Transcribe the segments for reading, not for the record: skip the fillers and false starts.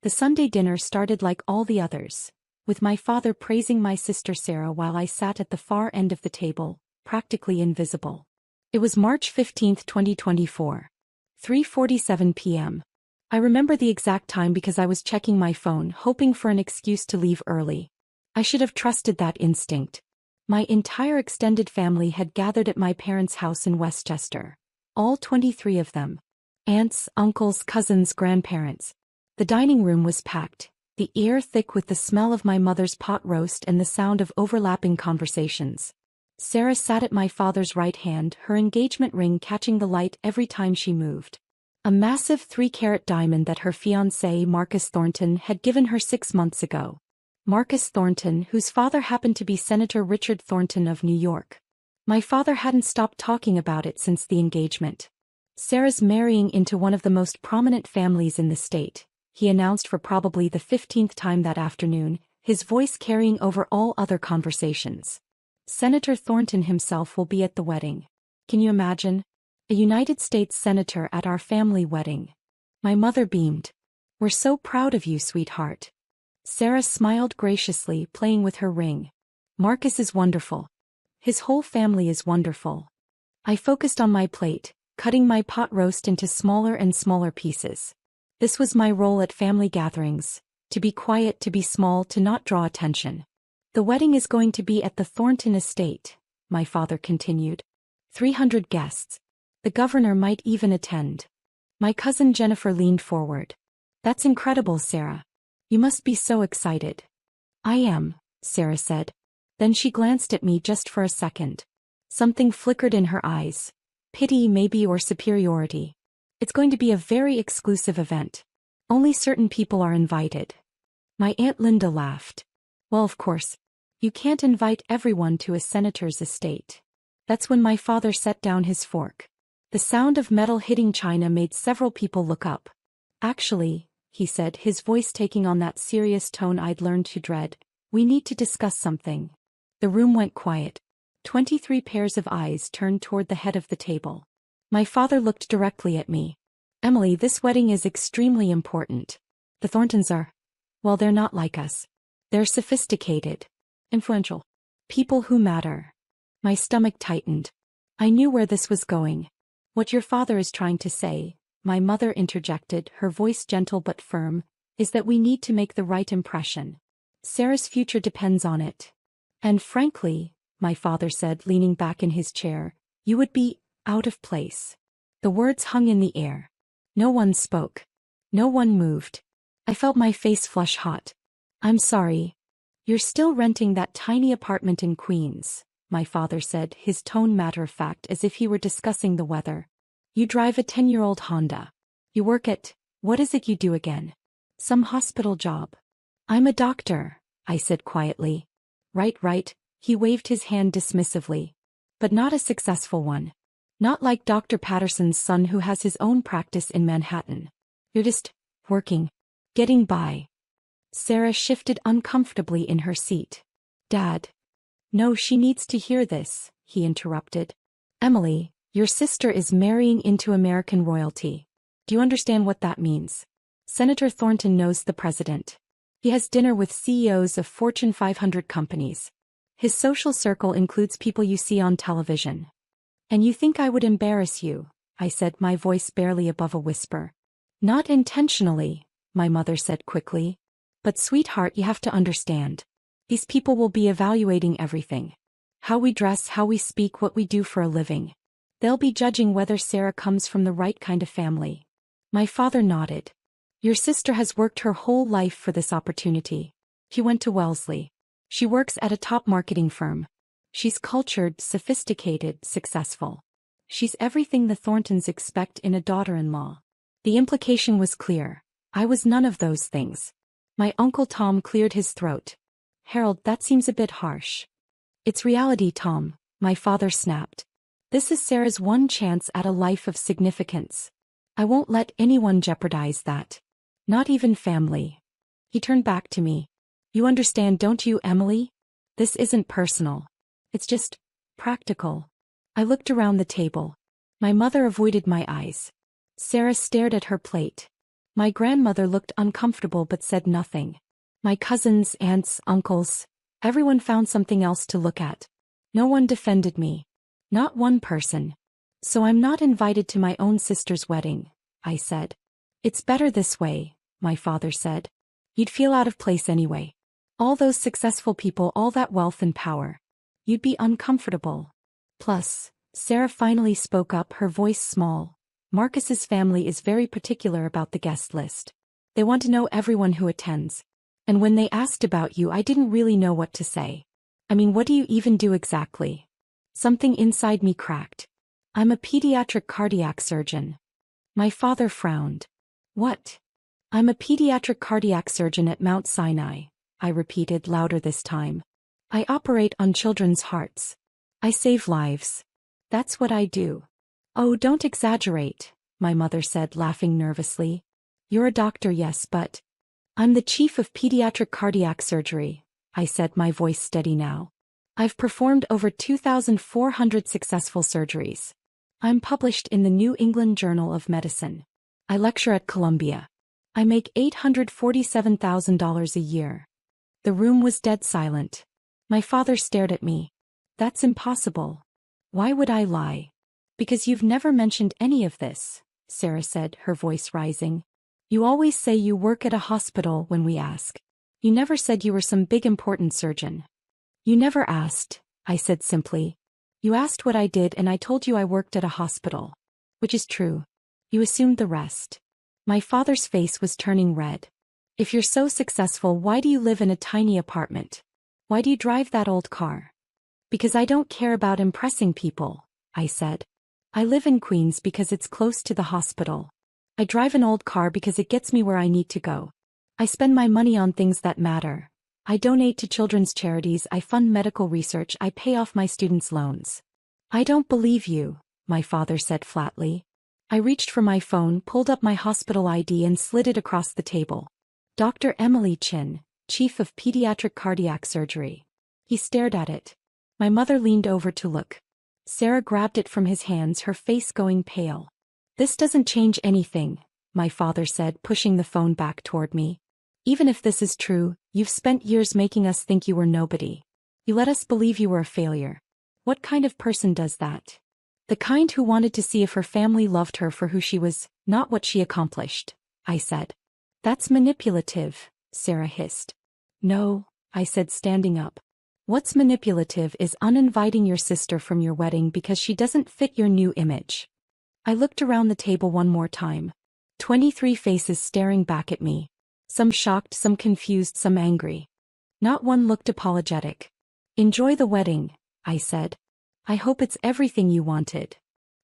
The Sunday dinner started like all the others, with my father praising my sister Sarah while I sat at the far end of the table, practically invisible. It was March 15, 2024. 3:47 p.m. I remember the exact time because I was checking my phone hoping for an excuse to leave early. I should have trusted that instinct. My entire extended family had gathered at my parents' house in Westchester. All 23 of them. Aunts, uncles, cousins, grandparents. The dining room was packed, the air thick with the smell of my mother's pot roast and the sound of overlapping conversations. Sarah sat at my father's right hand, her engagement ring catching the light every time she moved. A massive 3-carat diamond that her fiancé Marcus Thornton had given her 6 months ago. Marcus Thornton, whose father happened to be Senator Richard Thornton of New York. My father hadn't stopped talking about it since the engagement. Sarah's marrying into one of the most prominent families in the state, he announced for probably the 15th time that afternoon, his voice carrying over all other conversations. Senator Thornton himself will be at the wedding. Can you imagine? A United States senator at our family wedding. My mother beamed. We're so proud of you, sweetheart. Sarah smiled graciously, playing with her ring. Marcus is wonderful. His whole family is wonderful. I focused on my plate, cutting my pot roast into smaller and smaller pieces. This was my role at family gatherings, to be quiet, to be small, to not draw attention. The wedding is going to be at the Thornton estate, my father continued. 300 guests. The governor might even attend. My cousin Jennifer leaned forward. That's incredible, Sarah. You must be so excited. I am, Sarah said. Then she glanced at me just for a second. Something flickered in her eyes. Pity maybe, or superiority. It's going to be a very exclusive event. Only certain people are invited. My Aunt Linda laughed. Well, of course. You can't invite everyone to a senator's estate. That's when my father set down his fork. The sound of metal hitting china made several people look up. Actually, he said, his voice taking on that serious tone I'd learned to dread, we need to discuss something. The room went quiet. 23 pairs of eyes turned toward the head of the table. My father looked directly at me. Emily, this wedding is extremely important. The Thorntons are, well, they're not like us. They're sophisticated, influential, people who matter. My stomach tightened. I knew where this was going. What your father is trying to say, my mother interjected, her voice gentle but firm, is that we need to make the right impression. Sarah's future depends on it. And frankly, my father said, leaning back in his chair, you would be out of place. The words hung in the air. No one spoke. No one moved. I felt my face flush hot. I'm sorry. You're still renting that tiny apartment in Queens, my father said, his tone matter-of-fact as if he were discussing the weather. You drive a 10-year-old Honda. You work at, what is it you do again? Some hospital job. I'm a doctor, I said quietly. Right, he waved his hand dismissively. But not a successful one. Not like Dr. Patterson's son who has his own practice in Manhattan. You're just working. Getting by. Sarah shifted uncomfortably in her seat. Dad. No, she needs to hear this, he interrupted. Emily, your sister is marrying into American royalty. Do you understand what that means? Senator Thornton knows the president. He has dinner with CEOs of Fortune 500 companies. His social circle includes people you see on television. And you think I would embarrass you, I said, my voice barely above a whisper. Not intentionally, my mother said quickly. But sweetheart, you have to understand. These people will be evaluating everything. How we dress, how we speak, what we do for a living. They'll be judging whether Sarah comes from the right kind of family. My father nodded. Your sister has worked her whole life for this opportunity. She went to Wellesley. She works at a top marketing firm. She's cultured, sophisticated, successful. She's everything the Thorntons expect in a daughter-in-law. The implication was clear. I was none of those things. My Uncle Tom cleared his throat. Harold, that seems a bit harsh. It's reality, Tom, my father snapped. This is Sarah's one chance at a life of significance. I won't let anyone jeopardize that. Not even family. He turned back to me. You understand, don't you, Emily? This isn't personal. It's just practical. I looked around the table. My mother avoided my eyes. Sarah stared at her plate. My grandmother looked uncomfortable but said nothing. My cousins, aunts, uncles, everyone found something else to look at. No one defended me. Not one person. So I'm not invited to my own sister's wedding, I said. It's better this way, my father said. You'd feel out of place anyway. All those successful people, all that wealth and power. You'd be uncomfortable. Plus, Sarah finally spoke up, her voice small. Marcus's family is very particular about the guest list. They want to know everyone who attends. And when they asked about you, I didn't really know what to say. I mean, what do you even do exactly? Something inside me cracked. I'm a pediatric cardiac surgeon. My father frowned. What? I'm a pediatric cardiac surgeon at Mount Sinai, I repeated louder this time. I operate on children's hearts. I save lives. That's what I do. Oh, don't exaggerate, my mother said, laughing nervously. You're a doctor, yes, but I'm the chief of pediatric cardiac surgery, I said, my voice steady now. I've performed over 2,400 successful surgeries. I'm published in the New England Journal of Medicine. I lecture at Columbia. I make $847,000 a year. The room was dead silent. My father stared at me. That's impossible. Why would I lie? Because you've never mentioned any of this, Sarah said, her voice rising. You always say you work at a hospital when we ask. You never said you were some big important surgeon. You never asked, I said simply. You asked what I did and I told you I worked at a hospital. Which is true. You assumed the rest. My father's face was turning red. If you're so successful, why do you live in a tiny apartment? Why do you drive that old car? Because I don't care about impressing people, I said. I live in Queens because it's close to the hospital. I drive an old car because it gets me where I need to go. I spend my money on things that matter. I donate to children's charities, I fund medical research, I pay off my students' loans. I don't believe you, my father said flatly. I reached for my phone, pulled up my hospital ID and slid it across the table. Dr. Emily Chin, Chief of Pediatric Cardiac Surgery. He stared at it. My mother leaned over to look. Sarah grabbed it from his hands, her face going pale. This doesn't change anything, my father said, pushing the phone back toward me. Even if this is true, you've spent years making us think you were nobody. You let us believe you were a failure. What kind of person does that? The kind who wanted to see if her family loved her for who she was, not what she accomplished, I said. That's manipulative, Sarah hissed. No, I said, standing up. What's manipulative is uninviting your sister from your wedding because she doesn't fit your new image. I looked around the table one more time. 23 faces staring back at me. Some shocked, some confused, some angry. Not one looked apologetic. Enjoy the wedding, I said. I hope it's everything you wanted.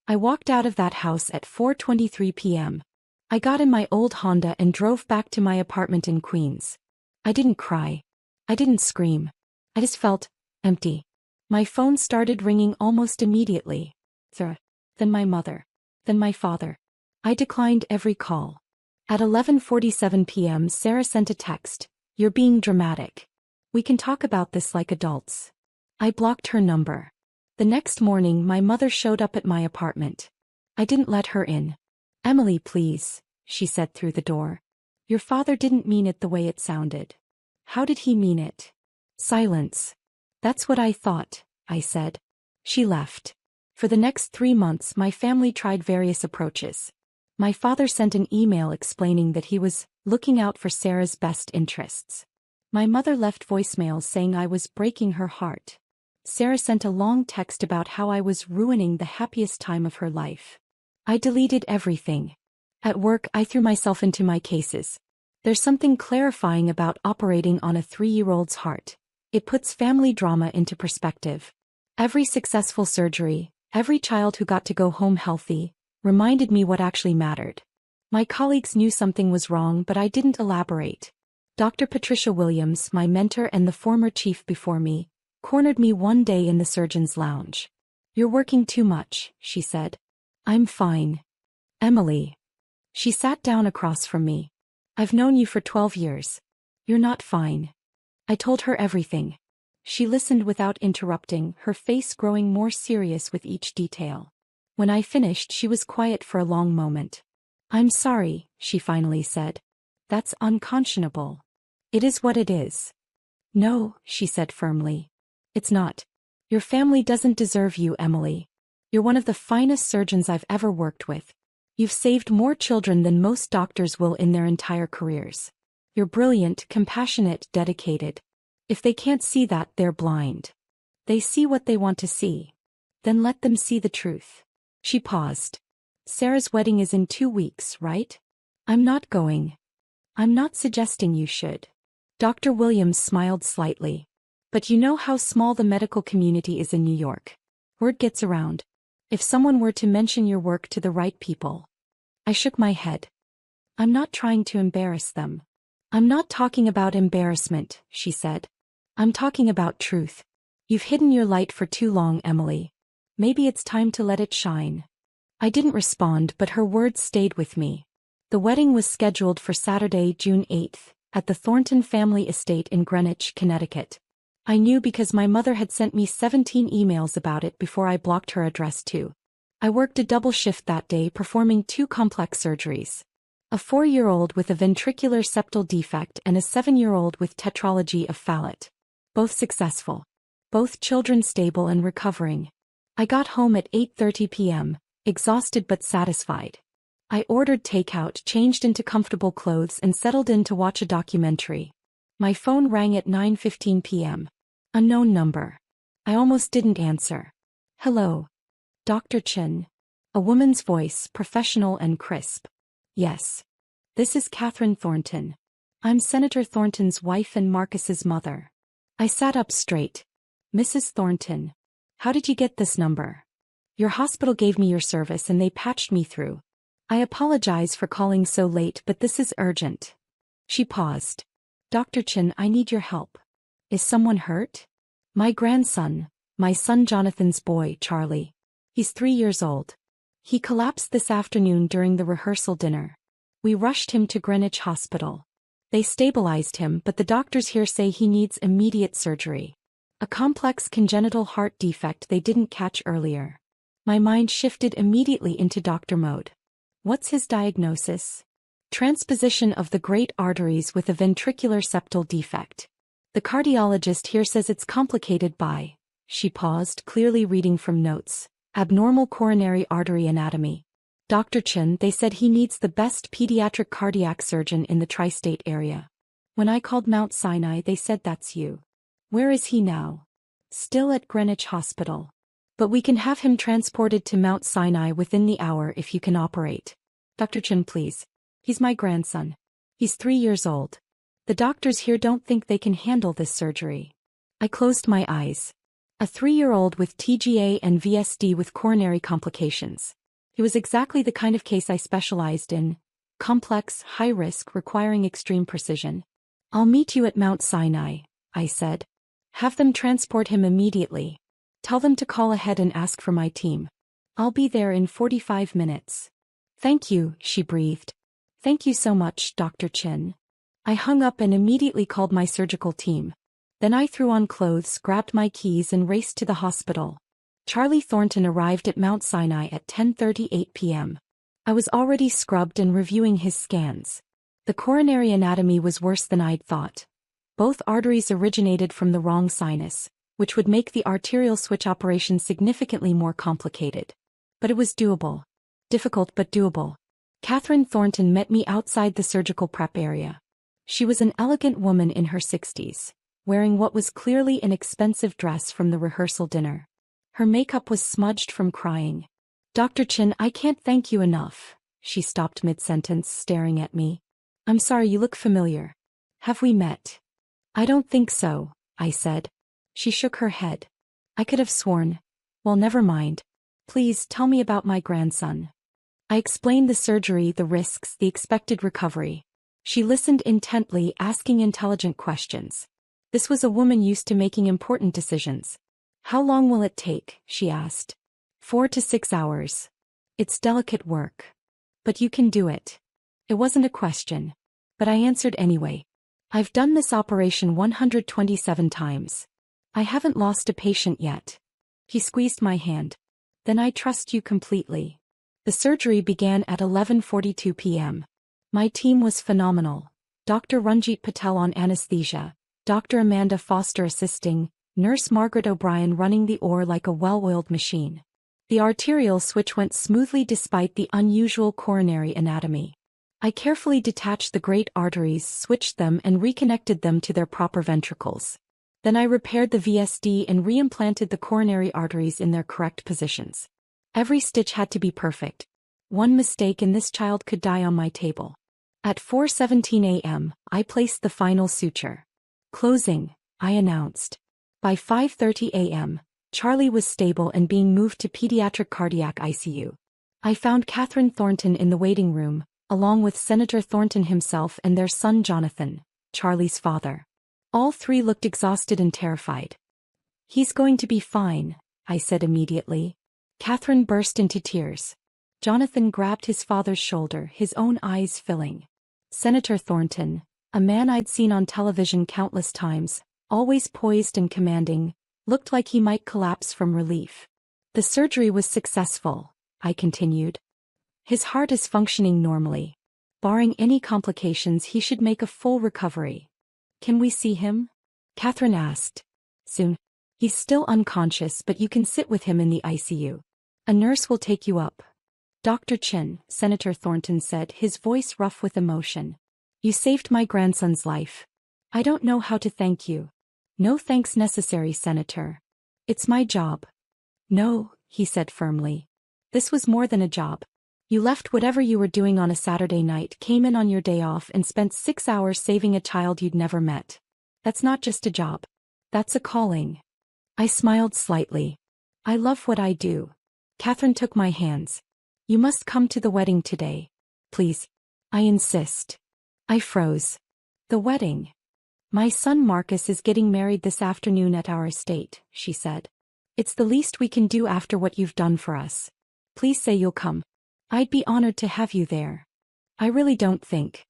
I walked out of that house at 4:23 p.m. I got in my old Honda and drove back to my apartment in Queens. I didn't cry. I didn't scream. I just felt empty. My phone started ringing almost immediately. Then my mother. Then my father. I declined every call. At 11:47 p.m. Sarah sent a text. You're being dramatic. We can talk about this like adults. I blocked her number. The next morning my mother showed up at my apartment. I didn't let her in. Emily, please, she said through the door. Your father didn't mean it the way it sounded. How did he mean it? Silence. That's what I thought, I said. She left. For the next 3 months my family tried various approaches. My father sent an email explaining that he was looking out for Sarah's best interests. My mother left voicemails saying I was breaking her heart. Sarah sent a long text about how I was ruining the happiest time of her life. I deleted everything. At work I threw myself into my cases. There's something clarifying about operating on a 3-year-old's heart. It puts family drama into perspective. Every successful surgery, every child who got to go home healthy, reminded me what actually mattered. My colleagues knew something was wrong, but I didn't elaborate. Dr. Patricia Williams, my mentor and the former chief before me, cornered me one day in the surgeon's lounge. You're working too much, she said. I'm fine. Emily. She sat down across from me. I've known you for 12 years. You're not fine. I told her everything. She listened without interrupting, her face growing more serious with each detail. When I finished, she was quiet for a long moment. I'm sorry, she finally said. That's unconscionable. It is what it is. No, she said firmly. It's not. Your family doesn't deserve you, Emily. You're one of the finest surgeons I've ever worked with. You've saved more children than most doctors will in their entire careers. You're brilliant, compassionate, dedicated. If they can't see that, they're blind. They see what they want to see. Then let them see the truth. She paused. Sarah's wedding is in 2 weeks, right? I'm not going. I'm not suggesting you should. Dr. Williams smiled slightly. But you know how small the medical community is in New York. Word gets around. If someone were to mention your work to the right people. I shook my head. I'm not trying to embarrass them. I'm not talking about embarrassment, she said. I'm talking about truth. You've hidden your light for too long, Emily. Maybe it's time to let it shine. I didn't respond, but her words stayed with me. The wedding was scheduled for Saturday, June 8th, at the Thornton family estate in Greenwich, Connecticut. I knew because my mother had sent me 17 emails about it before I blocked her address too. I worked a double shift that day performing 2 complex surgeries. A 4-year-old with a ventricular septal defect and a 7-year-old with tetralogy of Fallot. Both successful. Both children stable and recovering. I got home at 8:30 p.m., exhausted but satisfied. I ordered takeout, changed into comfortable clothes and settled in to watch a documentary. My phone rang at 9:15 p.m. Unknown number. I almost didn't answer. Hello. Dr. Chin. A woman's voice, professional and crisp. Yes. This is Catherine Thornton. I'm Senator Thornton's wife and Marcus's mother. I sat up straight. Mrs. Thornton. How did you get this number? Your hospital gave me your service and they patched me through. I apologize for calling so late, but this is urgent. She paused. Dr. Chin, I need your help. Is someone hurt? My grandson, my son Jonathan's boy, Charlie. He's 3 years old. He collapsed this afternoon during the rehearsal dinner. We rushed him to Greenwich Hospital. They stabilized him, but the doctors here say he needs immediate surgery. A complex congenital heart defect they didn't catch earlier. My mind shifted immediately into doctor mode. What's his diagnosis? Transposition of the great arteries with a ventricular septal defect. The cardiologist here says it's complicated by, she paused, clearly reading from notes, abnormal coronary artery anatomy. Dr. Chin, they said he needs the best pediatric cardiac surgeon in the tri-state area. When I called Mount Sinai, they said that's you. Where is he now? Still at Greenwich Hospital. But we can have him transported to Mount Sinai within the hour if you can operate. Dr. Chin, please. He's my grandson. He's 3 years old. The doctors here don't think they can handle this surgery. I closed my eyes. A 3-year-old with TGA and VSD with coronary complications. He was exactly the kind of case I specialized in. Complex, high risk, requiring extreme precision. I'll meet you at Mount Sinai, I said. Have them transport him immediately. Tell them to call ahead and ask for my team. I'll be there in 45 minutes. Thank you, she breathed. Thank you so much, Dr. Chin. I hung up and immediately called my surgical team. Then I threw on clothes, grabbed my keys and raced to the hospital. Charlie Thornton arrived at Mount Sinai at 10:38 p.m. I was already scrubbed and reviewing his scans. The coronary anatomy was worse than I'd thought. Both arteries originated from the wrong sinus, which would make the arterial switch operation significantly more complicated. But it was doable. Difficult but doable. Catherine Thornton met me outside the surgical prep area. She was an elegant woman in her 60s, wearing what was clearly an expensive dress from the rehearsal dinner. Her makeup was smudged from crying. Dr. Chin, I can't thank you enough. She stopped mid-sentence, staring at me. I'm sorry, you look familiar. Have we met? I don't think so, I said. She shook her head. I could have sworn. Well, never mind. Please tell me about my grandson. I explained the surgery, the risks, the expected recovery. She listened intently, asking intelligent questions. This was a woman used to making important decisions. How long will it take? She asked. 4 to 6 hours. It's delicate work. But you can do it. It wasn't a question. But I answered anyway. I've done this operation 127 times. I haven't lost a patient yet. He squeezed my hand. Then I trust you completely. The surgery began at 11:42 p.m. My team was phenomenal. Dr. Ranjit Patel on anesthesia, Dr. Amanda Foster assisting, Nurse Margaret O'Brien running the OR like a well-oiled machine. The arterial switch went smoothly despite the unusual coronary anatomy. I carefully detached the great arteries, switched them and reconnected them to their proper ventricles. Then I repaired the VSD and reimplanted the coronary arteries in their correct positions. Every stitch had to be perfect. One mistake and this child could die on my table. At 4:17 a.m., I placed the final suture. Closing, I announced. By 5:30 a.m., Charlie was stable and being moved to pediatric cardiac ICU. I found Catherine Thornton in the waiting room, along with Senator Thornton himself and their son Jonathan, Charlie's father. All three looked exhausted and terrified. "He's going to be fine," I said immediately. Catherine burst into tears. Jonathan grabbed his father's shoulder, his own eyes filling. Senator Thornton, a man I'd seen on television countless times, always poised and commanding, looked like he might collapse from relief. "The surgery was successful," I continued. "His heart is functioning normally. Barring any complications, he should make a full recovery." "Can we see him?" Catherine asked. "Soon. He's still unconscious, but you can sit with him in the ICU. A nurse will take you up." "Dr. Chin," Senator Thornton said, his voice rough with emotion. "You saved my grandson's life. I don't know how to thank you." "No thanks necessary, Senator. It's my job." "No," he said firmly. "This was more than a job. You left whatever you were doing on a Saturday night, came in on your day off and spent 6 hours saving a child you'd never met. That's not just a job. That's a calling." I smiled slightly. "I love what I do." Catherine took my hands. "You must come to the wedding today. Please. I insist." I froze. "The wedding? My son Marcus is getting married this afternoon at our estate," she said. "It's the least we can do after what you've done for us. Please say you'll come. I'd be honored to have you there." "I really don't think."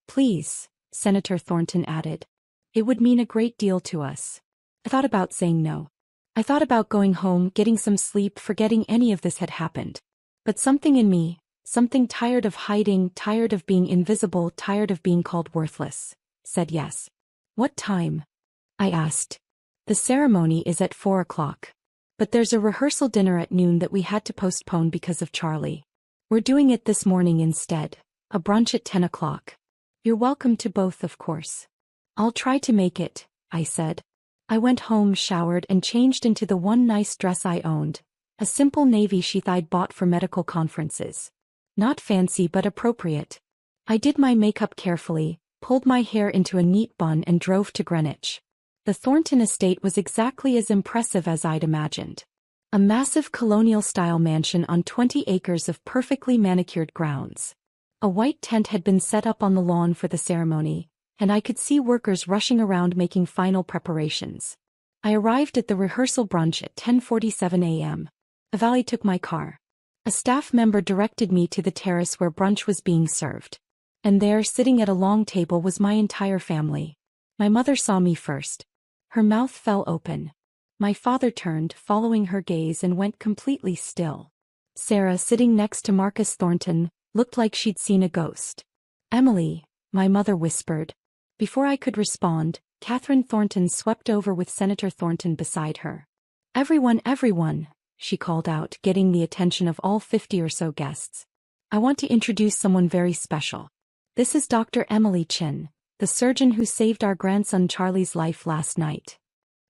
"Please," Senator Thornton added. "It would mean a great deal to us." I thought about saying no. I thought about going home, getting some sleep, forgetting any of this had happened. But something in me, something tired of hiding, tired of being invisible, tired of being called worthless, said yes. "What time?" I asked. "The ceremony is at 4 o'clock. But there's a rehearsal dinner at noon that we had to postpone because of Charlie. We're doing it this morning instead, a brunch at 10 o'clock. You're welcome to both, of course." "I'll try to make it," I said. I went home, showered and changed into the one nice dress I owned, a simple navy sheath I'd bought for medical conferences. Not fancy but appropriate. I did my makeup carefully, pulled my hair into a neat bun and drove to Greenwich. The Thornton estate was exactly as impressive as I'd imagined. A massive colonial-style mansion on 20 acres of perfectly manicured grounds. A white tent had been set up on the lawn for the ceremony, and I could see workers rushing around making final preparations. I arrived at the rehearsal brunch at 10:47 a.m. A valet took my car. A staff member directed me to the terrace where brunch was being served. And there, sitting at a long table, was my entire family. My mother saw me first. Her mouth fell open. My father turned, following her gaze, and went completely still. Sarah, sitting next to Marcus Thornton, looked like she'd seen a ghost. "Emily," my mother whispered. Before I could respond, Catherine Thornton swept over with Senator Thornton beside her. Everyone," she called out, getting the attention of all 50 or so guests. "I want to introduce someone very special. This is Dr. Emily Chin, the surgeon who saved our grandson Charlie's life last night."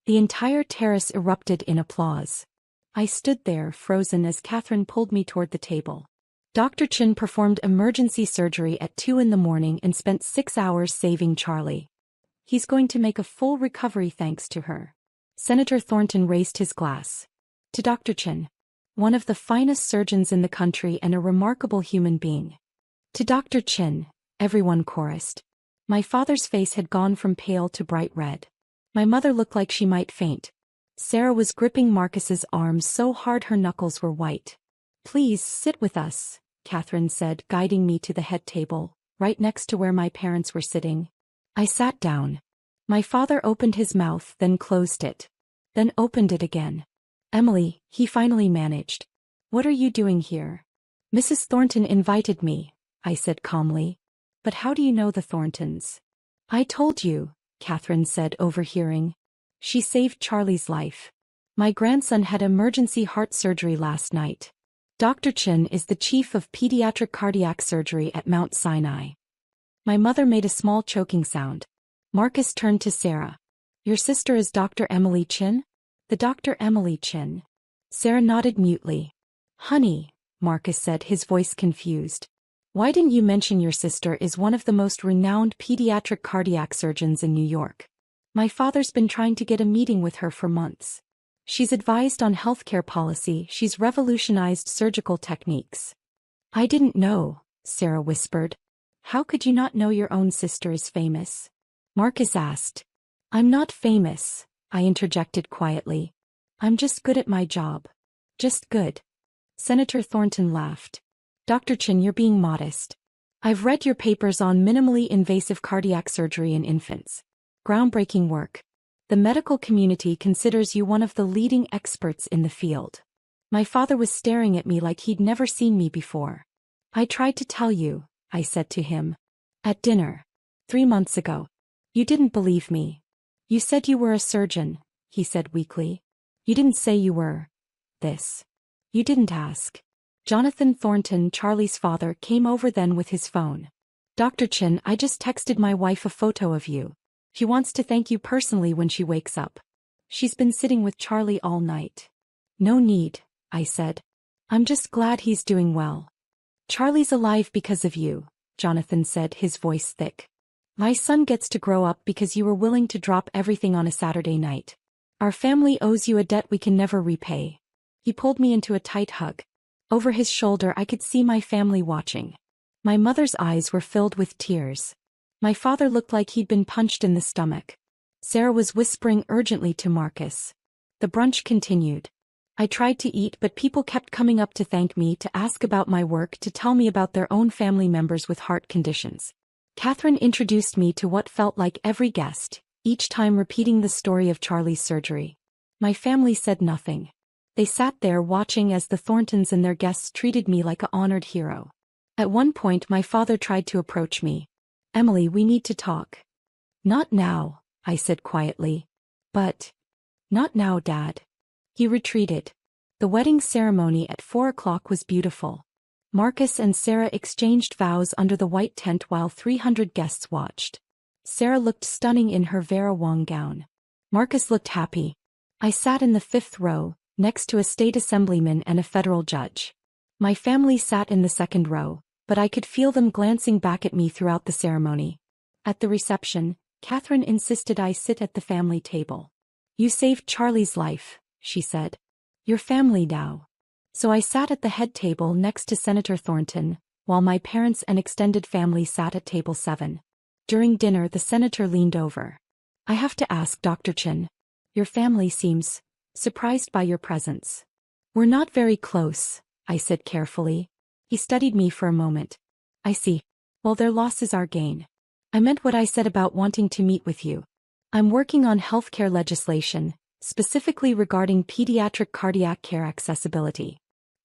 The entire terrace erupted in applause. I stood there, frozen, as Catherine pulled me toward the table. Dr. Chin performed emergency surgery at 2 in the morning and spent 6 hours saving Charlie. He's going to make a full recovery thanks to her. Senator Thornton raised his glass. "To Dr. Chin, one of the finest surgeons in the country and a remarkable human being." "To Dr. Chin," everyone chorused. My father's face had gone from pale to bright red. My mother looked like she might faint. Sarah was gripping Marcus's arms so hard her knuckles were white. "Please sit with us," Catherine said, guiding me to the head table, right next to where my parents were sitting. I sat down. My father opened his mouth, then closed it. Then opened it again. "Emily," he finally managed. "What are you doing here?" Mrs. Thornton invited me, I said calmly. But how do you know the Thorntons? I told you, Catherine said, overhearing. She saved Charlie's life. My grandson had emergency heart surgery last night. Dr. Chin is the chief of pediatric cardiac surgery at Mount Sinai. My mother made a small choking sound. Marcus turned to Sarah. Your sister is Dr. Emily Chin? The Dr. Emily Chin. Sarah nodded mutely. Honey, Marcus said, his voice confused. Why didn't you mention your sister is one of the most renowned pediatric cardiac surgeons in New York? My father's been trying to get a meeting with her for months. She's advised on healthcare policy, she's revolutionized surgical techniques. I didn't know, Sarah whispered. How could you not know your own sister is famous? Marcus asked. I'm not famous, I interjected quietly. I'm just good at my job. Just good. Senator Thornton laughed. Dr. Chin, you're being modest. I've read your papers on minimally invasive cardiac surgery in infants. Groundbreaking work. The medical community considers you one of the leading experts in the field. My father was staring at me like he'd never seen me before. I tried to tell you, I said to him. At dinner. 3 months ago. You didn't believe me. You said you were a surgeon, he said weakly. You didn't say you were. This. You didn't ask. Jonathan Thornton, Charlie's father, came over then with his phone. Dr. Chin, I just texted my wife a photo of you. She wants to thank you personally when she wakes up. She's been sitting with Charlie all night. No need, I said. I'm just glad he's doing well. Charlie's alive because of you, Jonathan said, his voice thick. My son gets to grow up because you were willing to drop everything on a Saturday night. Our family owes you a debt we can never repay. He pulled me into a tight hug. Over his shoulder I could see my family watching. My mother's eyes were filled with tears. My father looked like he'd been punched in the stomach. Sarah was whispering urgently to Marcus. The brunch continued. I tried to eat, but people kept coming up to thank me, to ask about my work, to tell me about their own family members with heart conditions. Catherine introduced me to what felt like every guest, each time repeating the story of Charlie's surgery. My family said nothing. They sat there watching as the Thorntons and their guests treated me like an honored hero. At one point my father tried to approach me. Emily, we need to talk. Not now, I said quietly. But. Not now, Dad. He retreated. The wedding ceremony at 4 o'clock was beautiful. Marcus and Sarah exchanged vows under the white tent while 300 guests watched. Sarah looked stunning in her Vera Wang gown. Marcus looked happy. I sat in the 5th row, next to a state assemblyman and a federal judge. My family sat in the 2nd row, but I could feel them glancing back at me throughout the ceremony. At the reception, Catherine insisted I sit at the family table. You saved Charlie's life, she said. Your family now. So I sat at the head table next to Senator Thornton, while my parents and extended family sat at table 7. During dinner the senator leaned over. I have to ask, Dr. Chin. Your family seems surprised by your presence. We're not very close, I said carefully. He studied me for a moment. I see. Well, their loss is our gain. I meant what I said about wanting to meet with you. I'm working on healthcare legislation, specifically regarding pediatric cardiac care accessibility.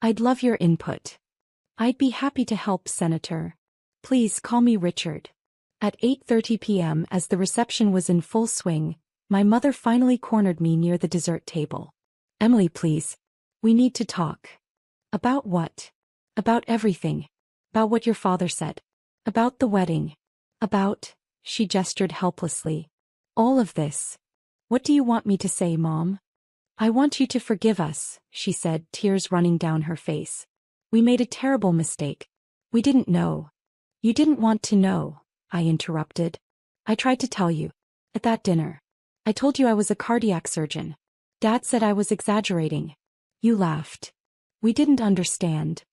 I'd love your input. I'd be happy to help, Senator. Please call me Richard. At 8:30 p.m., as the reception was in full swing, my mother finally cornered me near the dessert table. Emily, please. We need to talk. About what? About everything. About what your father said. About the wedding. About, she gestured helplessly. All of this. What do you want me to say, Mom? I want you to forgive us, she said, tears running down her face. We made a terrible mistake. We didn't know. You didn't want to know, I interrupted. I tried to tell you. At that dinner. I told you I was a cardiac surgeon. Dad said I was exaggerating. You laughed. We didn't understand.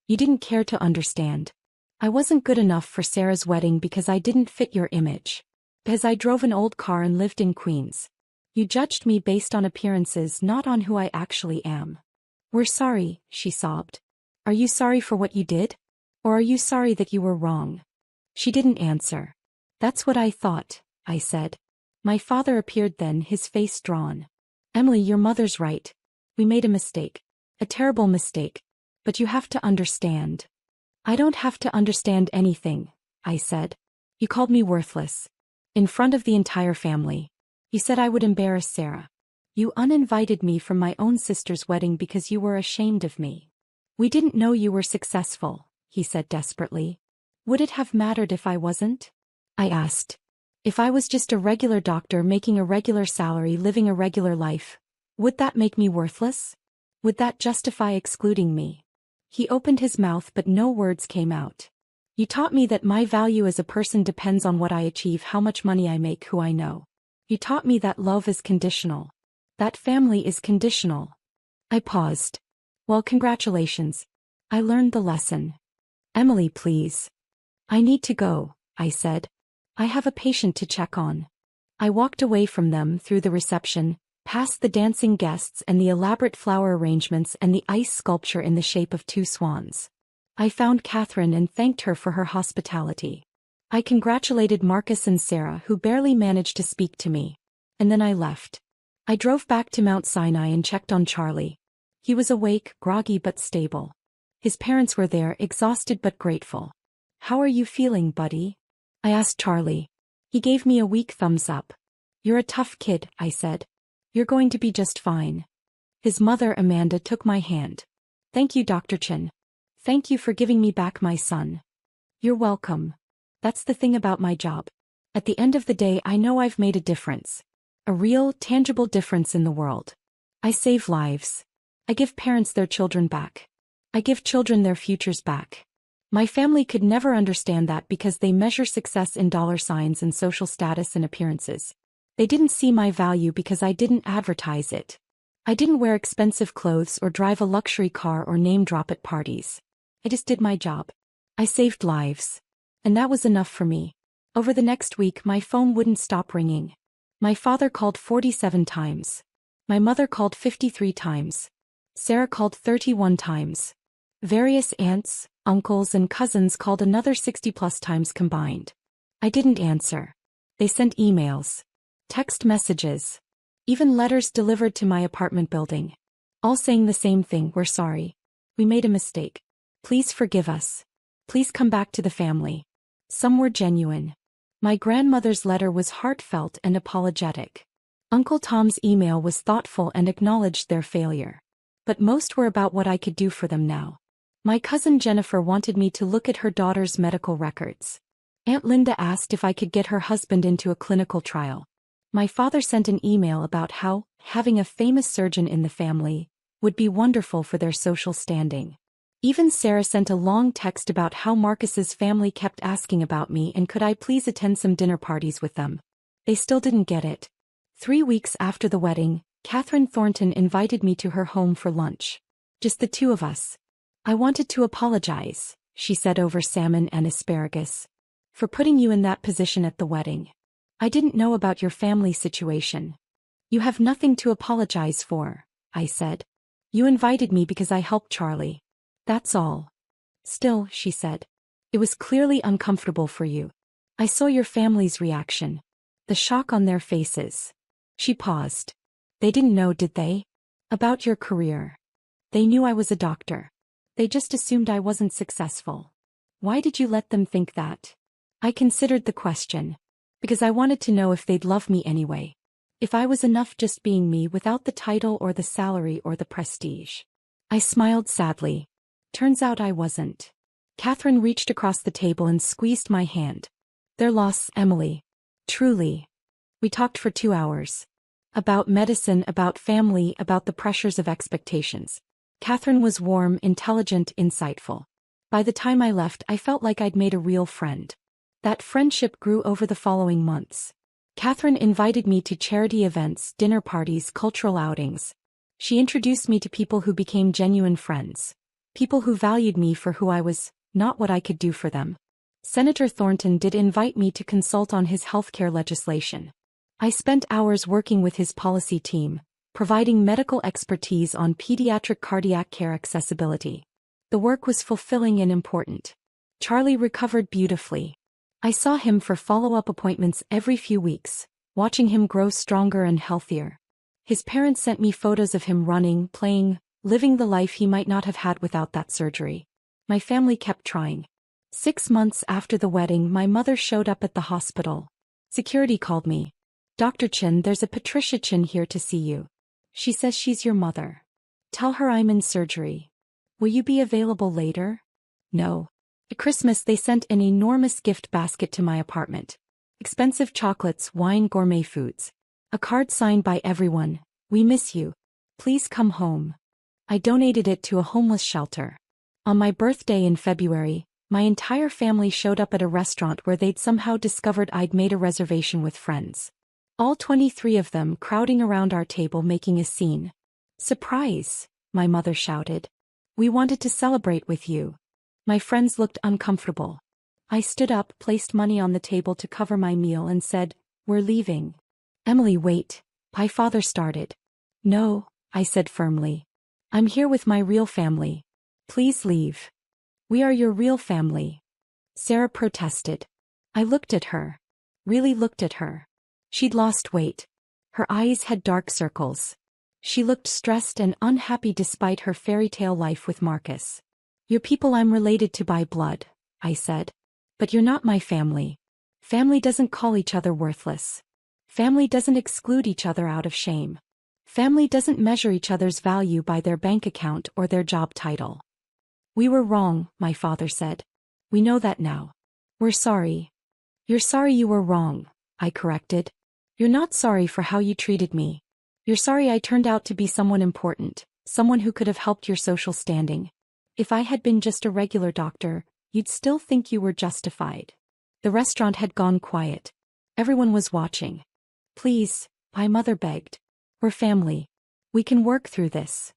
You didn't care to understand. I wasn't good enough for Sarah's wedding because I didn't fit your image. Because I drove an old car and lived in Queens. You judged me based on appearances, not on who I actually am. We're sorry, she sobbed. Are you sorry for what you did? Or are you sorry that you were wrong? She didn't answer. That's what I thought, I said. My father appeared then, his face drawn. Emily, your mother's right. We made a mistake. A terrible mistake. But you have to understand. I don't have to understand anything, I said. You called me worthless. In front of the entire family. You said I would embarrass Sarah. You uninvited me from my own sister's wedding because you were ashamed of me. We didn't know you were successful, he said desperately. Would it have mattered if I wasn't? I asked. If I was just a regular doctor making a regular salary living a regular life, would that make me worthless? Would that justify excluding me? He opened his mouth but no words came out. You taught me that my value as a person depends on what I achieve, how much money I make, who I know. You taught me that love is conditional. That family is conditional. I paused. Well, congratulations. I learned the lesson. Emily, please. I need to go, I said. I have a patient to check on. I walked away from them through the reception, past the dancing guests and the elaborate flower arrangements and the ice sculpture in the shape of two swans. I found Catherine and thanked her for her hospitality. I congratulated Marcus and Sarah, who barely managed to speak to me. And then I left. I drove back to Mount Sinai and checked on Charlie. He was awake, groggy but stable. His parents were there, exhausted but grateful. How are you feeling, buddy? I asked Charlie. He gave me a weak thumbs up. You're a tough kid, I said. You're going to be just fine. His mother, Amanda, took my hand. Thank you, Dr. Chen. Thank you for giving me back my son. You're welcome. That's the thing about my job. At the end of the day, I know I've made a difference. A real, tangible difference in the world. I save lives. I give parents their children back. I give children their futures back. My family could never understand that because they measure success in dollar signs and social status and appearances. They didn't see my value because I didn't advertise it. I didn't wear expensive clothes or drive a luxury car or name drop at parties. I just did my job. I saved lives. And that was enough for me. Over the next week, my phone wouldn't stop ringing. My father called 47 times. My mother called 53 times. Sarah called 31 times. Various aunts, uncles and cousins called another 60+ times combined. I didn't answer. They sent emails, text messages, even letters delivered to my apartment building. All saying the same thing: we're sorry. We made a mistake. Please forgive us. Please come back to the family. Some were genuine. My grandmother's letter was heartfelt and apologetic. Uncle Tom's email was thoughtful and acknowledged their failure. But most were about what I could do for them now. My cousin Jennifer wanted me to look at her daughter's medical records. Aunt Linda asked if I could get her husband into a clinical trial. My father sent an email about how having a famous surgeon in the family would be wonderful for their social standing. Even Sarah sent a long text about how Marcus's family kept asking about me and could I please attend some dinner parties with them. They still didn't get it. 3 weeks after the wedding, Catherine Thornton invited me to her home for lunch. Just the two of us. I wanted to apologize, she said over salmon and asparagus, for putting you in that position at the wedding. I didn't know about your family situation. You have nothing to apologize for, I said. You invited me because I helped Charlie. That's all. Still, she said. It was clearly uncomfortable for you. I saw your family's reaction. The shock on their faces. She paused. They didn't know, did they? About your career. They knew I was a doctor. They just assumed I wasn't successful. Why did you let them think that? I considered the question. Because I wanted to know if they'd love me anyway. If I was enough just being me without the title or the salary or the prestige. I smiled sadly. Turns out I wasn't. Catherine reached across the table and squeezed my hand. Their loss, Emily. Truly. We talked for 2 hours. About medicine, about family, about the pressures of expectations. Catherine was warm, intelligent, insightful. By the time I left, I felt like I'd made a real friend. That friendship grew over the following months. Catherine invited me to charity events, dinner parties, cultural outings. She introduced me to people who became genuine friends. People who valued me for who I was, not what I could do for them. Senator Thornton did invite me to consult on his healthcare legislation. I spent hours working with his policy team, providing medical expertise on pediatric cardiac care accessibility. The work was fulfilling and important. Charlie recovered beautifully. I saw him for follow-up appointments every few weeks, watching him grow stronger and healthier. His parents sent me photos of him running, playing, living the life he might not have had without that surgery. My family kept trying. 6 months after the wedding, my mother showed up at the hospital. Security called me. "Dr. Chen, there's a Patricia Chen here to see you. She says she's your mother. Tell her I'm in surgery. Will you be available later?" No. At Christmas they sent an enormous gift basket to my apartment. Expensive chocolates, wine, gourmet foods. A card signed by everyone. "We miss you. Please come home." I donated it to a homeless shelter. On my birthday in February, my entire family showed up at a restaurant where they'd somehow discovered I'd made a reservation with friends. All 23 of them crowding around our table making a scene. "Surprise!" my mother shouted. "We wanted to celebrate with you." My friends looked uncomfortable. I stood up, placed money on the table to cover my meal and said, "We're leaving." "Emily, wait," my father started. "No," I said firmly. "I'm here with my real family. Please leave." "We are your real family," Sarah protested. I looked at her. Really looked at her. She'd lost weight. Her eyes had dark circles. She looked stressed and unhappy despite her fairy tale life with Marcus. "You're people I'm related to by blood," I said. "But you're not my family. Family doesn't call each other worthless. Family doesn't exclude each other out of shame. Family doesn't measure each other's value by their bank account or their job title." "We were wrong," my father said. "We know that now. We're sorry." "You're sorry you were wrong," I corrected. "You're not sorry for how you treated me. You're sorry I turned out to be someone important, someone who could have helped your social standing. If I had been just a regular doctor, you'd still think you were justified." The restaurant had gone quiet. Everyone was watching. "Please," my mother begged. "We're family. We can work through this."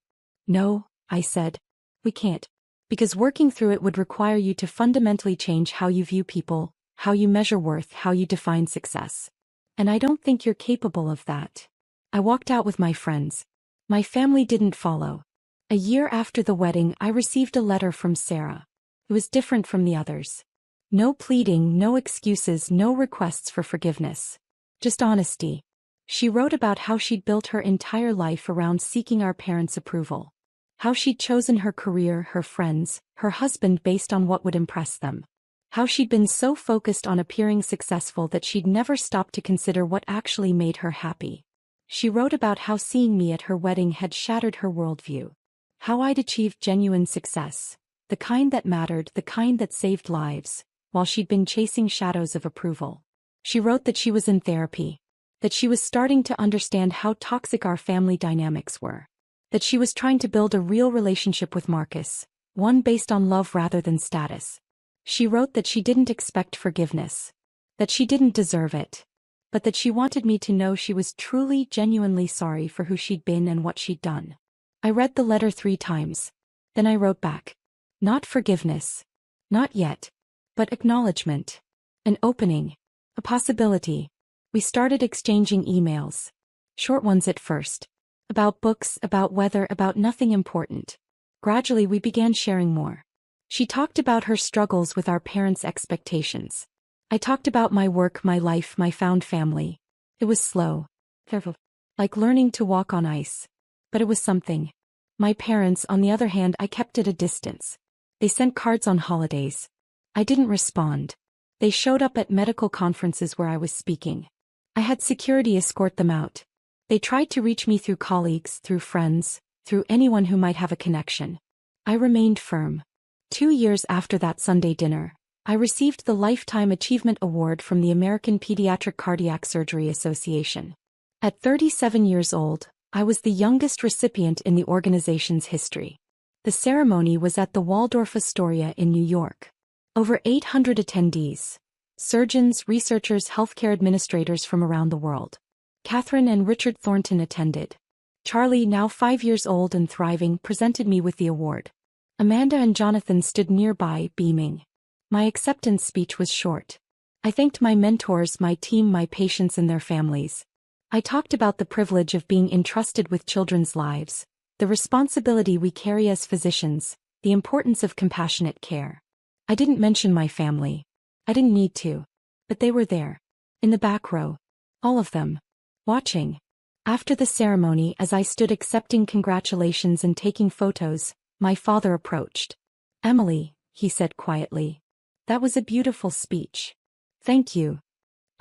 "No," I said. "We can't. Because working through it would require you to fundamentally change how you view people, how you measure worth, how you define success. And I don't think you're capable of that." I walked out with my friends. My family didn't follow. A year after the wedding, I received a letter from Sarah. It was different from the others. No pleading, no excuses, no requests for forgiveness. Just honesty. She wrote about how she'd built her entire life around seeking our parents' approval. How she'd chosen her career, her friends, her husband based on what would impress them. How she'd been so focused on appearing successful that she'd never stopped to consider what actually made her happy. She wrote about how seeing me at her wedding had shattered her worldview. How I'd achieved genuine success, the kind that mattered, the kind that saved lives, while she'd been chasing shadows of approval. She wrote that she was in therapy, that she was starting to understand how toxic our family dynamics were, that she was trying to build a real relationship with Marcus, one based on love rather than status. She wrote that she didn't expect forgiveness, that she didn't deserve it, but that she wanted me to know she was truly, genuinely sorry for who she'd been and what she'd done. I read the letter 3 times. Then I wrote back. Not forgiveness. Not yet. But acknowledgement. An opening. A possibility. We started exchanging emails. Short ones at first. About books, about weather, about nothing important. Gradually we began sharing more. She talked about her struggles with our parents' expectations. I talked about my work, my life, my found family. It was slow. Careful. Like learning to walk on ice. But it was something. My parents, on the other hand, I kept at a distance. They sent cards on holidays. I didn't respond. They showed up at medical conferences where I was speaking. I had security escort them out. They tried to reach me through colleagues, through friends, through anyone who might have a connection. I remained firm. 2 years after that Sunday dinner, I received the Lifetime Achievement Award from the American Pediatric Cardiac Surgery Association. At 37 years old, I was the youngest recipient in the organization's history. The ceremony was at the Waldorf Astoria in New York. Over 800 attendees. Surgeons, researchers, healthcare administrators from around the world. Catherine and Richard Thornton attended. Charlie, now 5 years old and thriving, presented me with the award. Amanda and Jonathan stood nearby, beaming. My acceptance speech was short. I thanked my mentors, my team, my patients and their families. I talked about the privilege of being entrusted with children's lives, the responsibility we carry as physicians, the importance of compassionate care. I didn't mention my family. I didn't need to. But they were there. In the back row. All of them. Watching. After the ceremony, as I stood accepting congratulations and taking photos, my father approached. "Emily," he said quietly. "That was a beautiful speech. Thank you.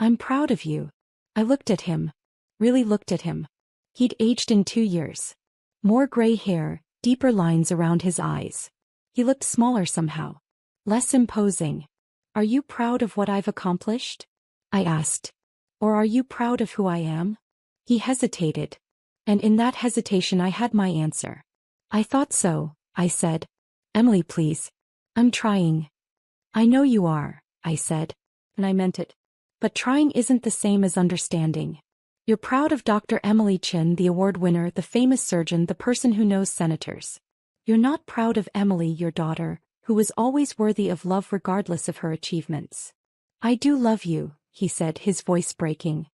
I'm proud of you." I looked at him. Really looked at him. He'd aged in 2 years. More gray hair, deeper lines around his eyes. He looked smaller somehow. Less imposing. "Are you proud of what I've accomplished?" I asked. "Or are you proud of who I am?" He hesitated. And in that hesitation I had my answer. "I thought so," I said. "Emily, please. I'm trying." "I know you are," I said. And I meant it. "But trying isn't the same as understanding. You're proud of Dr. Emily Chin, the award winner, the famous surgeon, the person who knows senators. You're not proud of Emily, your daughter, who was always worthy of love regardless of her achievements." "I do love you," he said, his voice breaking.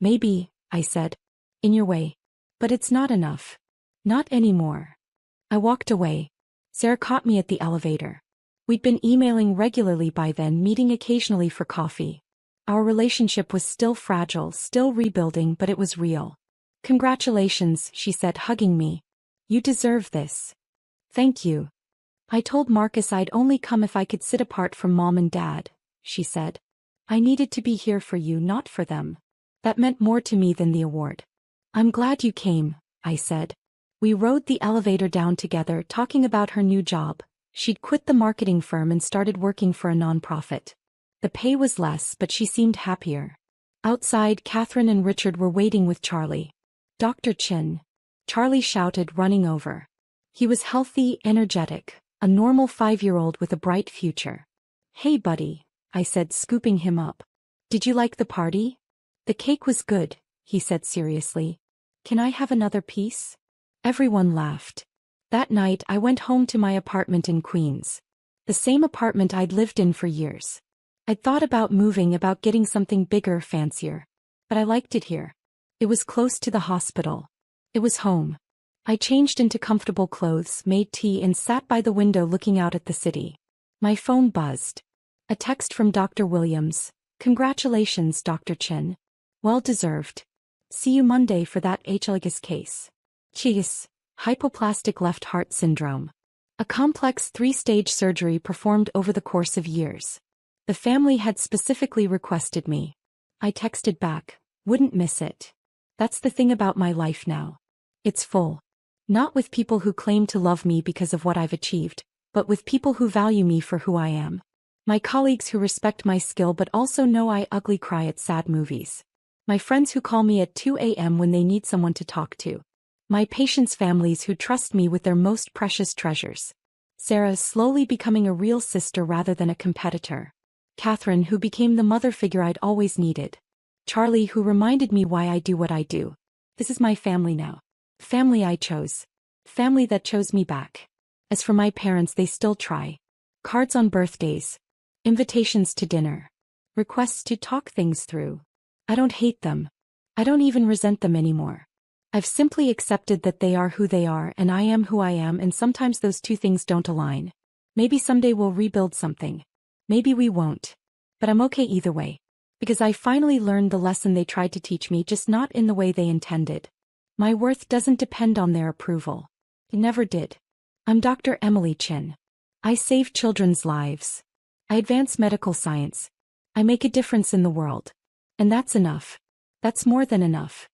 "Maybe," I said. "In your way. But it's not enough. Not anymore." I walked away. Sarah caught me at the elevator. We'd been emailing regularly by then, meeting occasionally for coffee. Our relationship was still fragile, still rebuilding, but it was real. "Congratulations," she said, hugging me. "You deserve this." "Thank you." "I told Marcus I'd only come if I could sit apart from Mom and Dad," she said. "I needed to be here for you, not for them. That meant more to me than the award." "I'm glad you came," I said. We rode the elevator down together, talking about her new job. She'd quit the marketing firm and started working for a nonprofit. The pay was less, but she seemed happier. Outside, Catherine and Richard were waiting with Charlie. "Dr. Chin." Charlie shouted, running over. He was healthy, energetic, a normal 5-year-old with a bright future. "Hey buddy," I said, scooping him up. "Did you like the party?" "The cake was good," he said seriously. "Can I have another piece?" Everyone laughed. That night I went home to my apartment in Queens. The same apartment I'd lived in for years. I'd thought about moving, about getting something bigger, fancier. But I liked it here. It was close to the hospital. It was home. I changed into comfortable clothes, made tea, and sat by the window looking out at the city. My phone buzzed. A text from Dr. Williams. "Congratulations, Dr. Chin. Well deserved. See you Monday for that HLGS case. Cheese. Hypoplastic left heart syndrome. A complex 3-stage surgery performed over the course of years. The family had specifically requested me." I texted back, "Wouldn't miss it. That's the thing about my life now. It's full. Not with people who claim to love me because of what I've achieved, but with people who value me for who I am. My colleagues who respect my skill but also know I ugly cry at sad movies. My friends who call me at 2 a.m. when they need someone to talk to. My patients' families who trust me with their most precious treasures. Sarah, slowly becoming a real sister rather than a competitor. Catherine, who became the mother figure I'd always needed. Charlie, who reminded me why I do what I do. This is my family now. Family I chose. Family that chose me back. As for my parents, they still try. Cards on birthdays. Invitations to dinner. Requests to talk things through. I don't hate them. I don't even resent them anymore. I've simply accepted that they are who they are and I am who I am, and sometimes those two things don't align. Maybe someday we'll rebuild something. Maybe we won't. But I'm okay either way. Because I finally learned the lesson they tried to teach me, just not in the way they intended. My worth doesn't depend on their approval. It never did. I'm Dr. Emily Chin. I save children's lives. I advance medical science. I make a difference in the world. And that's enough. That's more than enough.